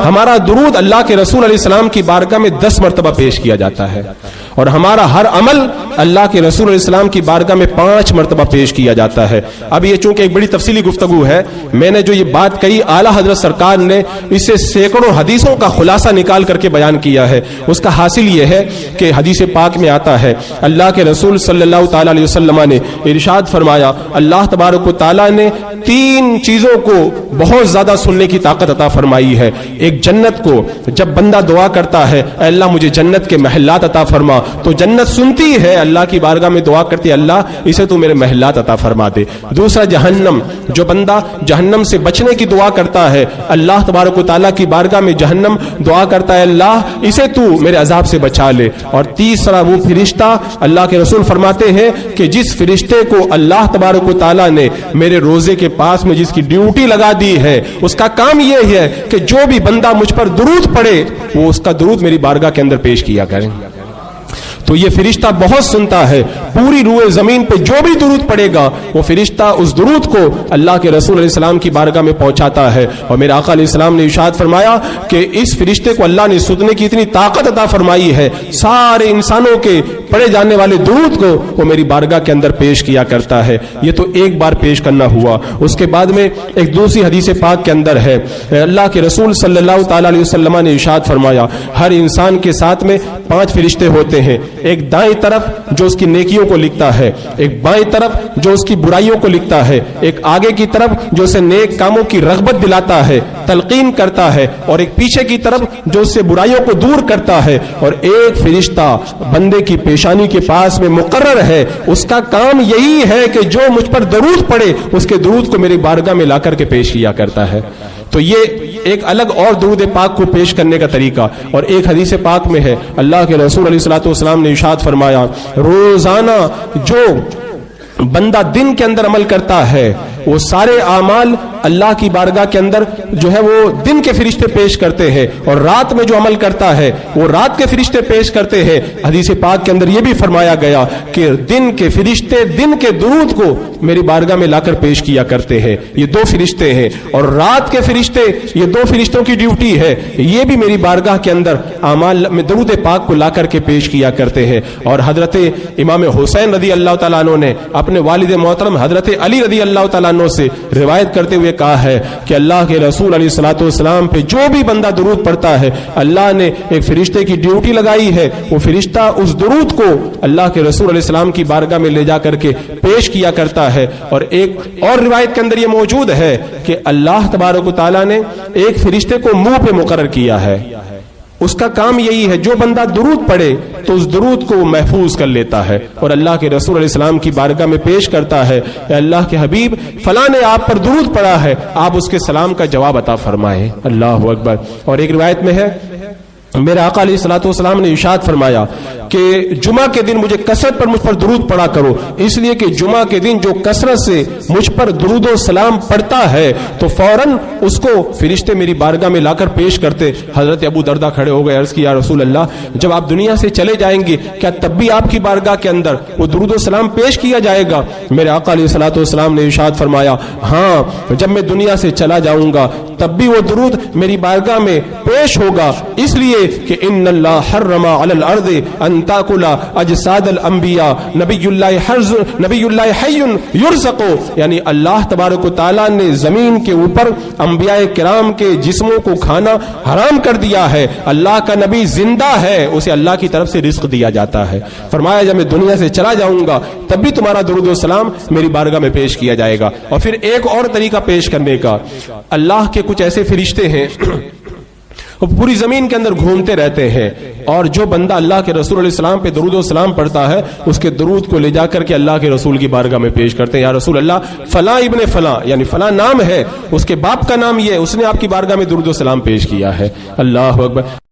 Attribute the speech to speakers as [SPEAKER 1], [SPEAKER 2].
[SPEAKER 1] ہمارا درود اللہ کے رسول علیہ السلام کی بارگاہ میں 10 مرتبہ پیش کیا جاتا ہے، اور ہمارا ہر عمل اللہ کے رسول علیہ السلام کی بارگاہ میں 5 مرتبہ پیش کیا جاتا ہے۔ اب یہ چونکہ ایک بڑی تفصیلی گفتگو ہے، میں نے جو یہ بات کہی اعلیٰ حضرت سرکار نے اسے سینکڑوں حدیثوں کا خلاصہ نکال کر کے بیان کیا ہے۔ اس کا حاصل یہ ہے کہ حدیث پاک میں آتا ہے اللہ کے رسول صلی اللہ تعالی علیہ وسلم نے ارشاد فرمایا، اللہ تبارک و تعالی نے 3 چیزوں کو بہت زیادہ سننے کی طاقت عطا فرمائی ہے۔ ایک جنت کو، جب بندہ دعا کرتا ہے اے اللہ مجھے جنت کے محلات عطا فرما، تو جنت سنتی ہے، اللہ کی بارگاہ میں دعا کرتی ہے اللہ اسے تو میرے محلات عطا فرما دے۔ دوسرا جہنم، جو بندہ جہنم سے بچنے کی دعا کرتا ہے اللہ تبارک و تعالیٰ کی بارگاہ میں جہنم دعا کرتا ہے اللہ اسے تو میرے عذاب سے بچا لے۔ اور تیسرا وہ فرشتہ، اللہ کے رسول فرماتے ہیں کہ جس فرشتے کو اللہ تبارک و تعالیٰ نے میرے روزے کے پاس میں جس کی ڈیوٹی لگا دی ہے، اس کا کام یہ ہے کہ جو بھی بندہ مجھ پر درود پڑھے وہ اس کا درود میری بارگاہ کے اندر پیش کیا کریں۔ تو یہ فرشتہ بہت سنتا ہے، پوری روئے زمین پہ جو بھی درود پڑے گا وہ فرشتہ اس درود کو اللہ کے رسول علیہ السلام کی بارگاہ میں پہنچاتا ہے۔ اور میرے آقا علیہ السلام نے ارشاد فرمایا کہ اس فرشتے کو اللہ نے سننے کی اتنی طاقت عطا فرمائی ہے، سارے انسانوں کے پڑھے جانے والے درود کو وہ میری بارگاہ کے اندر پیش کیا کرتا ہے۔ یہ تو ایک بار پیش کرنا ہوا۔ اس کے بعد میں ایک دوسری حدیث پاک کے اندر ہے اللہ کے رسول صلی اللہ تعالی علیہ وسلم نے ارشاد فرمایا ہر انسان کے ساتھ میں 5 فرشتے ہوتے ہیں، ایک دائیں طرف جو اس کی نیکیوں کو لکھتا ہے، ایک بائیں طرف جو اس کی برائیوں کو لکھتا ہے، ایک آگے کی طرف جو اسے نیک کاموں کی رغبت دلاتا ہے، تلقین کرتا ہے، اور ایک پیچھے کی طرف جو اس سے برائیوں کو دور کرتا ہے۔ اور ایک فرشتہ بندے کی پیشانی کے پاس میں مقرر ہے، اس کا کام یہی ہے کہ جو مجھ پر درود پڑے اس کے درود کو میری بارگاہ میں لا کر کے پیش کیا کرتا ہے۔ تو یہ ایک الگ اور درود پاک کو پیش کرنے کا طریقہ۔ اور ایک حدیث پاک میں ہے اللہ کے رسول علیہ الصلوۃ والسلام نے ارشاد فرمایا روزانہ جو بندہ دن کے اندر عمل کرتا ہے وہ سارے اعمال اللہ کی بارگاہ کے اندر جو ہے وہ دن کے فرشتے پیش کرتے ہیں، اور رات میں جو عمل کرتا ہے وہ رات کے فرشتے پیش کرتے ہیں۔ حدیث پاک کے اندر یہ بھی فرمایا گیا کہ دن کے فرشتے دن کے درود کو میری بارگاہ میں لا کر پیش کیا کرتے ہیں، یہ 2 فرشتے ہیں، اور رات کے فرشتے یہ 2 فرشتوں کی ڈیوٹی ہے، یہ بھی میری بارگاہ کے اندر اعمال میں درود پاک کو لا کر کے پیش کیا کرتے ہیں۔ اور حضرت امام حسین رضی اللہ تعالیٰ عنہ نے اپنے والد محترم حضرت علی رضی اللہ تعالیٰ عنہ سے روایت کرتے ہوئے کہا ہے کہ اللہ کے رسول علیہ الصلوۃ والسلام پہ جو بھی بندہ درود پڑھتا ہے اللہ نے ایک فرشتے کی ڈیوٹی لگائی ہے، وہ فرشتہ اس درود کو اللہ کے رسول علیہ السلام کی بارگاہ میں لے جا کر کے پیش کیا کرتا ہے۔ اور ایک اور روایت کے اندر یہ موجود ہے کہ اللہ تبارک و تعالیٰ نے ایک فرشتے کو منہ پہ مقرر کیا ہے، اس کا کام یہی ہے جو بندہ درود پڑھے تو اس درود کو محفوظ کر لیتا ہے اور اللہ کے رسول علیہ السلام کی بارگاہ میں پیش کرتا ہے اے اللہ کے حبیب فلاں نے آپ پر درود پڑھا ہے، آپ اس کے سلام کا جواب عطا فرمائیں۔ اللہ اکبر۔ اور ایک روایت میں ہے میرے آقا علیہ الصلوۃ والسلام نے ارشاد فرمایا کہ جمعہ کے دن مجھے کثرت پر مجھ پر درود پڑھا کرو، اس لیے کہ جمعہ کے دن جو کثرت سے مجھ پر درود و سلام پڑھتا ہے تو فوراً اس کو فرشتے میری بارگاہ میں لا کر پیش کرتے۔ حضرت ابو دردہ کھڑے ہو گئے، عرض کی یا رسول اللہ جب آپ دنیا سے چلے جائیں گے کیا تب بھی آپ کی بارگاہ کے اندر وہ درود و سلام پیش کیا جائے گا؟ میرے آقا علیہ الصلوۃ والسلام نے ارشاد فرمایا ہاں جب میں دنیا سے چلا جاؤں گا تب بھی وہ درود میری بارگاہ میں پیش ہوگا، اس لیے کہ ان اللہ حرم علی الارض ان تاکل اجساد الانبیاء نبی اللہ حی یرزق، یعنی اللہ تبارک و تعالیٰ نے زمین کے اوپر انبیاء کرام کے جسموں کو کھانا حرام کر دیا ہے، اللہ کا نبی زندہ ہے اسے اللہ کی طرف سے رزق دیا جاتا ہے۔ فرمایا جب میں دنیا سے چلا جاؤں گا تب بھی تمہارا درود و سلام میری بارگاہ میں پیش کیا جائے گا۔ اور پھر ایک اور طریقہ پیش کرنے کا، اللہ کے کچھ ایسے فرشتے ہیں وہ پوری زمین کے اندر گھومتے رہتے ہیں، اور جو بندہ اللہ کے رسول علیہ السلام پہ درود و سلام پڑھتا ہے اس کے درود کو لے جا کر کے اللہ کے رسول کی بارگاہ میں پیش کرتے ہیں۔ یا رسول اللہ فلاں ابن فلاں، یعنی فلاں نام ہے، اس کے باپ کا نام یہ ہے، اس نے آپ کی بارگاہ میں درود و سلام پیش کیا ہے۔ اللہ اکبر۔